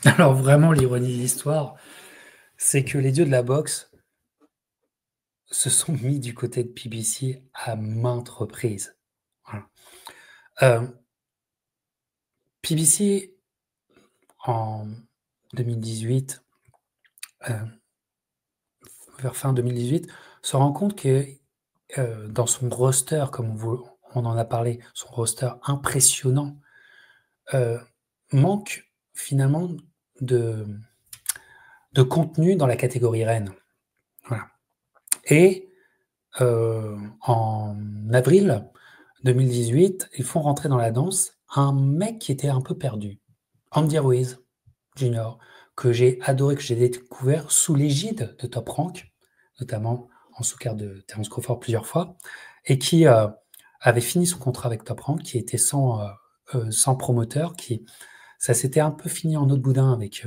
Alors vraiment, l'ironie de l'histoire, c'est que les dieux de la boxe se sont mis du côté de PBC à maintes reprises. Voilà. PBC, en 2018, vers fin 2018, se rend compte que dans son roster, comme on en a parlé, son roster impressionnant, euh, manque finalement de, de contenu dans la catégorie reine. Voilà. Et en avril 2018, ils font rentrer dans la danse un mec qui était un peu perdu, Andy Ruiz Jr., que j'ai adoré, que j'ai découvert sous l'égide de Top Rank, notamment en sous-carte de Terence Crawford plusieurs fois, et qui avait fini son contrat avec Top Rank, qui était sans promoteur, ça s'était un peu fini en autre boudin avec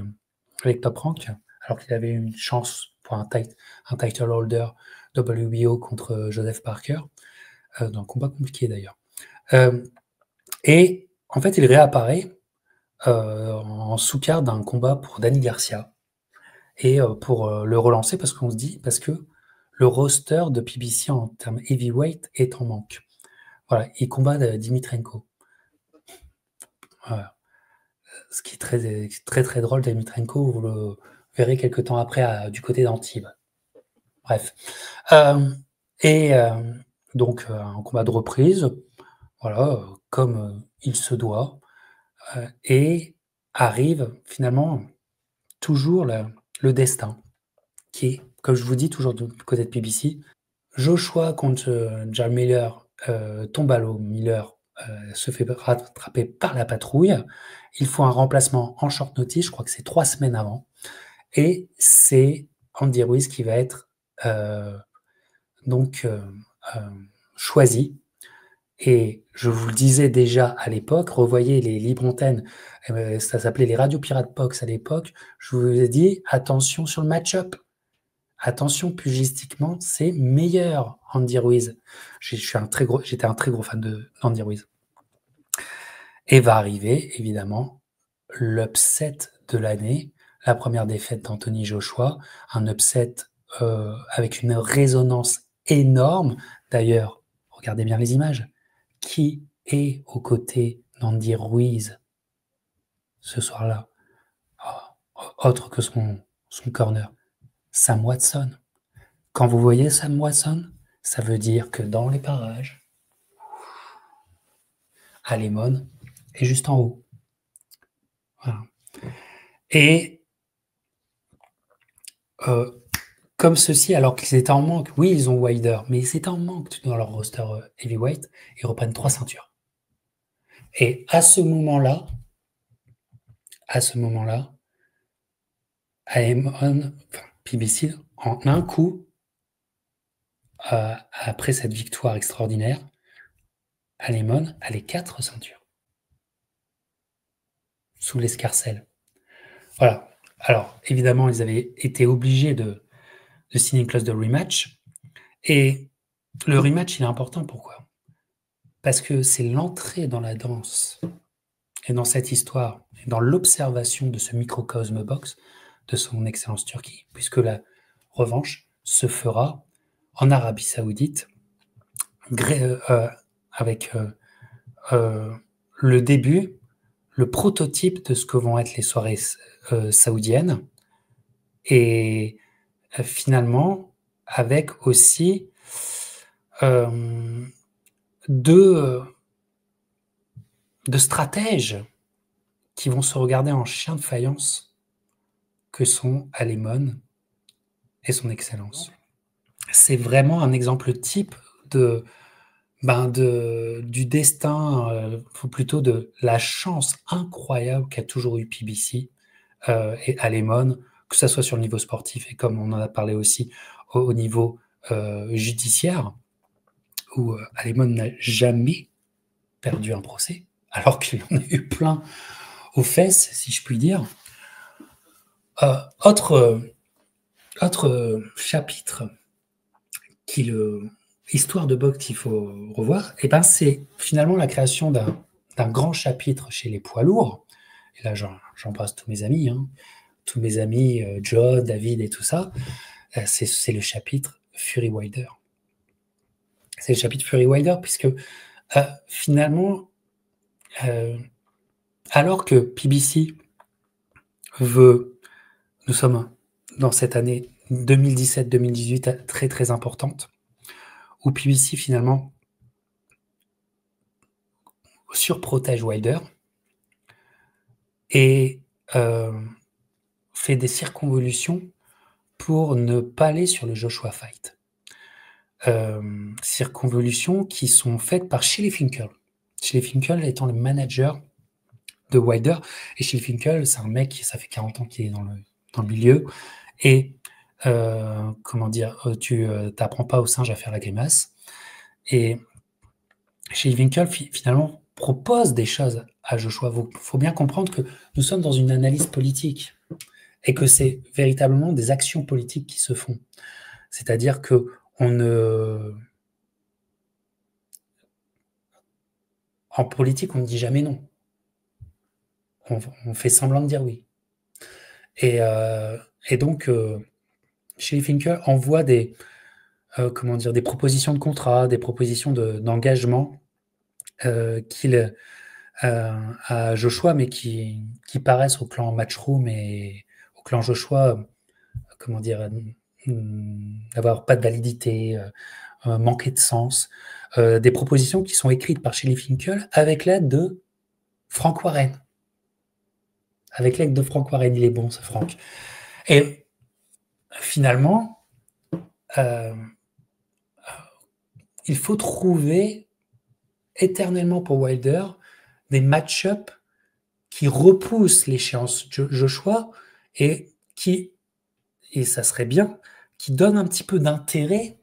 Top Rank, alors qu'il avait eu une chance pour un title holder WBO contre Joseph Parker, dans un combat compliqué d'ailleurs. Et en fait, il réapparaît en sous-carte d'un combat pour Danny Garcia, et pour le relancer, parce que le roster de PBC en termes heavyweight est en manque. Voilà, il combat Dimitrenko. Voilà. Ce qui est très, très, très drôle, Dimitrenko, vous le verrez quelques temps après du côté d'Antibes. Bref. Et donc, un combat de reprise, voilà, comme il se doit, et arrive finalement toujours le destin, qui est, comme je vous dis, toujours du côté de PBC. Joshua contre John Miller, tombe à l'eau. Miller se fait rattraper par la patrouille. Il faut un remplacement en short notice, je crois que c'est 3 semaines avant. Et c'est Andy Ruiz qui va être donc choisi. Et je vous le disais déjà à l'époque, revoyez les libres antennes, ça s'appelait les Radio Pirates Box à l'époque. Je vous ai dit, attention sur le match-up. Attention, pugistiquement, c'est meilleur, Andy Ruiz. J'étais un très gros fan d'Andy Ruiz. Et va arriver, évidemment, l'upset de l'année, la première défaite d'Anthony Joshua, un upset avec une résonance énorme. D'ailleurs, regardez bien les images. Qui est aux côtés d'Andy Ruiz ce soir-là? Autre que son corner, Sam Watson. Quand vous voyez Sam Watson, ça veut dire que dans les parages, Alemon est juste en haut. Voilà. Et comme ceci, alors qu'ils étaient en manque, oui, ils ont Wilder, mais ils étaient en manque dans leur roster heavyweight, ils reprennent 3 ceintures. Et à ce moment-là, Aemon, PBC, en un coup, après cette victoire extraordinaire, Alemon a les 4 ceintures sous l'escarcelle. Voilà. Alors, évidemment, ils avaient été obligés de signer une clause de rematch. Et le rematch, il est important. Pourquoi? Parce que c'est l'entrée dans la danse et dans cette histoire, et dans l'observation de ce microcosme box de son Excellence Turquie, puisque la revanche se fera en Arabie Saoudite, avec le début, le prototype de ce que vont être les soirées saoudiennes, et finalement, avec aussi deux stratèges qui vont se regarder en chien de faïence, que sont Alemon et son Excellence. C'est vraiment un exemple type du destin, ou plutôt de la chance incroyable qu'a toujours eu PBC et Alemon, que ce soit sur le niveau sportif et comme on en a parlé aussi au niveau judiciaire, où Alemon n'a jamais perdu un procès, alors qu'il en a eu plein aux fesses, si je puis dire. Autre chapitre histoire de boxe qu'il faut revoir, et ben c'est finalement la création d'un grand chapitre chez les poids lourds, et là j'embrasse tous mes amis, hein, tous mes amis, John, David et tout ça, c'est le chapitre Fury Wilder. C'est le chapitre Fury Wilder, puisque finalement, alors que PBC veut, nous sommes dans cette année 2017-2018 très très importante, où PBC finalement surprotège Wilder et fait des circonvolutions pour ne pas aller sur le Joshua fight. Circonvolutions qui sont faites par Chili Finkel. Chili Finkel étant le manager de Wilder. Et Chili Finkel, c'est un mec, ça fait 40 ans qu'il est dans le milieu. Et comment dire, tu t'apprends pas au singe à faire la grimace. Et Chili Finkel, finalement, propose des choses à Joshua. Il faut bien comprendre que nous sommes dans une analyse politique et que c'est véritablement des actions politiques qui se font. C'est-à-dire que en politique, on ne dit jamais non. On fait semblant de dire oui. Et donc, Chili Finkel envoie des propositions de contrat, des propositions d'engagement à Joshua, mais qui paraissent au clan Matchroom et au clan Joshua, d'avoir pas de validité, manquer de sens. Des propositions qui sont écrites par Chili Finkel avec l'aide de Frank Warren. Avec l'aide de Frank Warren, il est bon ce Frank. Et finalement, il faut trouver éternellement pour Wilder des match-ups qui repoussent l'échéance Joshua et ça serait bien, qui donnent un petit peu d'intérêt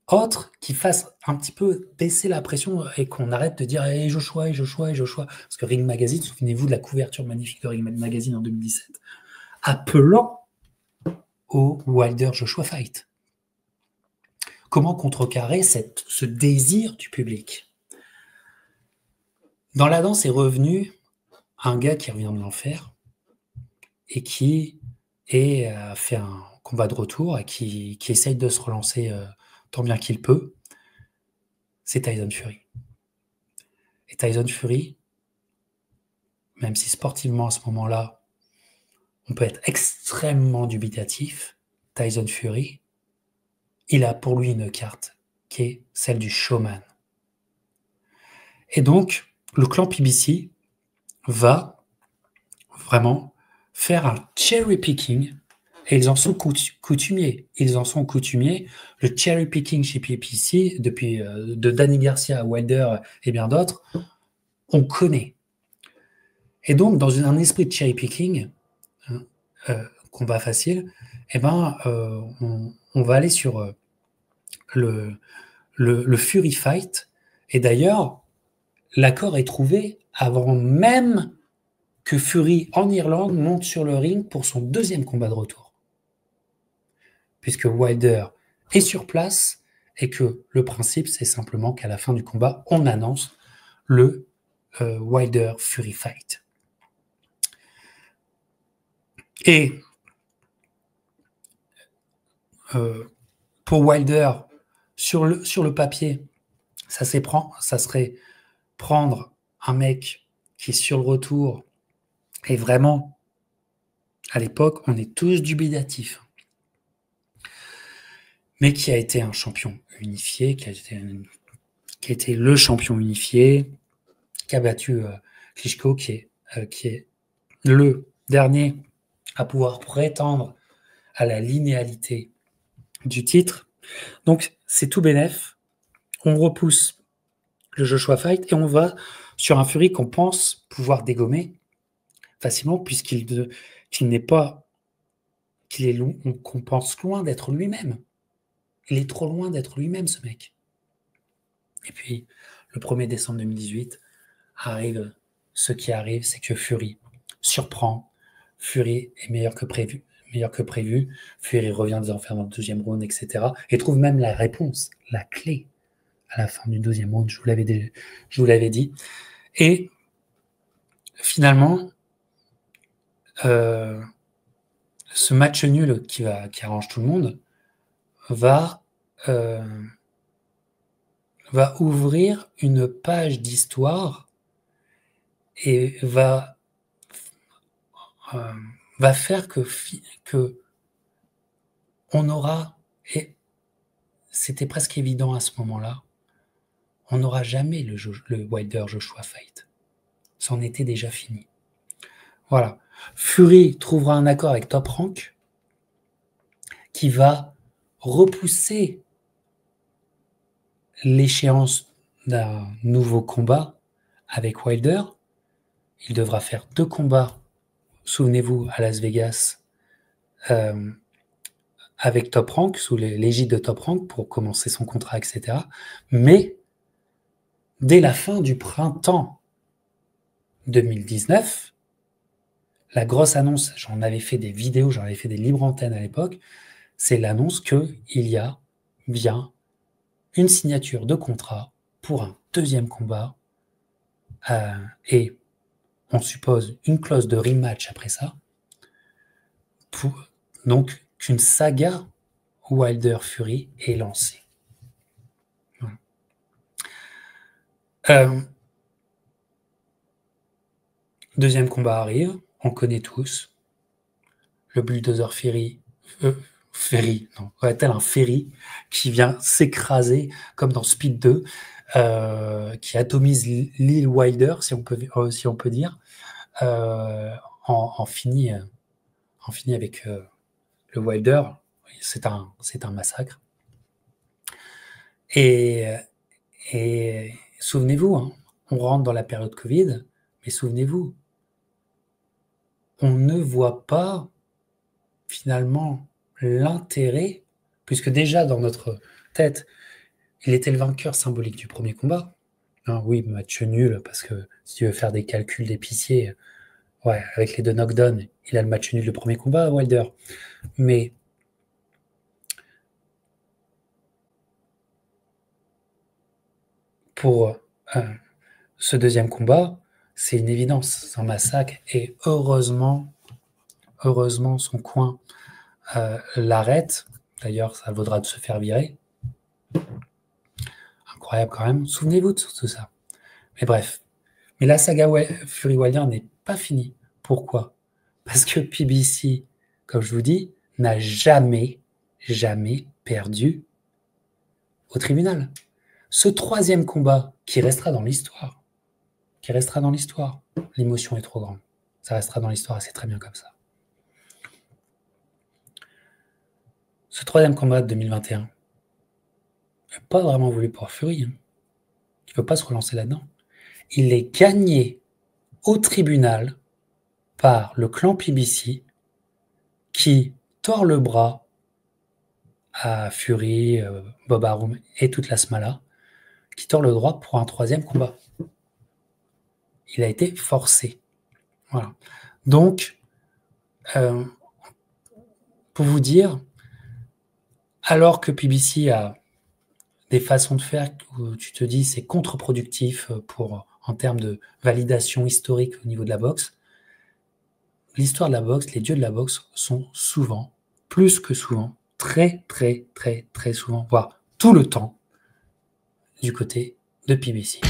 autre, qui fasse un petit peu baisser la pression et qu'on arrête de dire hey, Joshua. Parce que Ring Magazine, souvenez-vous de la couverture magnifique de Ring Magazine en 2017, appelant au Wilder-Joshua fight. Comment contrecarrer ce désir du public? Dans la danse est revenu un gars qui revient de l'enfer et qui a fait un combat de retour et qui essaye de se relancer tant bien qu'il peut. C'est Tyson Fury. Et Tyson Fury, même si sportivement à ce moment-là, on peut être extrêmement dubitatif, Tyson Fury, il a pour lui une carte qui est celle du showman. Et donc, le clan PBC va vraiment faire un cherry picking, et ils en sont coutumiers. Le cherry picking chez PBC, depuis de Danny Garcia à Wilder et bien d'autres, on connaît. Et donc, dans un esprit de cherry picking, combat facile, on va aller sur le Fury Fight. Et d'ailleurs, l'accord est trouvé avant même que Fury, en Irlande, monte sur le ring pour son deuxième combat de retour. Puisque Wilder est sur place et que le principe, c'est simplement qu'à la fin du combat, on annonce le Wilder Fury Fight. Et pour Wilder, sur le papier, ça serait prendre un mec qui est sur le retour et vraiment, à l'époque, on est tous dubitatifs, mais qui a été un champion unifié, qui a été le champion unifié, qui a battu Klitschko, qui est le dernier à pouvoir prétendre à la linéalité du titre. Donc, c'est tout bénef. On repousse le Joshua Fight et on va sur un Fury qu'on pense pouvoir dégommer facilement puisqu'il n'est pas, qu'on pense loin d'être lui-même. Il est trop loin d'être lui-même, ce mec. Et puis, le 1er décembre 2018, arrive ce qui arrive, c'est que Fury surprend. Fury est meilleur que prévu. Fury revient des enfers dans le deuxième round, etc. Et trouve même la réponse, la clé à la fin du deuxième round. Je vous l'avais dit. Et finalement, ce match nul qui arrange tout le monde va ouvrir une page d'histoire et va faire que on aura, et c'était presque évident à ce moment-là, on n'aura jamais le Wilder-Joshua fight. C'en était déjà fini. Voilà. Fury trouvera un accord avec Top Rank qui va repousser l'échéance d'un nouveau combat avec Wilder. Il devra faire 2 combats, souvenez-vous, à Las Vegas, avec Top Rank, sous l'égide de Top Rank, pour commencer son contrat, etc. Mais, dès la fin du printemps 2019, la grosse annonce, j'en avais fait des vidéos, j'en avais fait des libres antennes à l'époque, c'est l'annonce qu'il y a bien une signature de contrat pour un 2e combat, et on suppose une clause de rematch après ça, donc qu'une saga Wilder-Fury est lancée. Voilà. 2e combat arrive, on connaît tous, le bulldozer tel un ferry qui vient s'écraser comme dans Speed 2, qui atomise l'île Wilder, si on peut dire, en finit avec le Wilder. C'est un massacre. Et souvenez-vous, hein, on rentre dans la période Covid, mais souvenez-vous, on ne voit pas finalement l'intérêt, puisque déjà dans notre tête, il était le vainqueur symbolique du premier combat. Oui, match nul, parce que si tu veux faire des calculs d'épicier, ouais, avec les 2 knockdowns, il a le match nul du premier combat, Wilder. Mais pour ce 2e combat, c'est une évidence, c'est un massacre, et heureusement son coin l'arrête. D'ailleurs, ça vaudra de se faire virer. Incroyable quand même. Souvenez-vous de tout ça. Mais bref. Mais la saga Fury Wilder n'est pas finie. Pourquoi ? Parce que PBC, comme je vous dis, n'a jamais perdu au tribunal. Ce 3e combat qui restera dans l'histoire, l'émotion est trop grande. Ça restera dans l'histoire, c'est très bien comme ça. Ce 3e combat de 2021 n'a pas vraiment voulu pour Fury. Il ne veut pas se relancer là-dedans. Il est gagné au tribunal par le clan PBC qui tord le bras à Fury, Bob Arum et toute la smala, qui tord le droit pour un 3e combat. Il a été forcé. Voilà. Donc, pour vous dire, alors que PBC a des façons de faire où tu te dis c'est contre-productif en termes de validation historique au niveau de la boxe, l'histoire de la boxe, les dieux de la boxe sont souvent, plus que souvent, très souvent, voire tout le temps, du côté de PBC.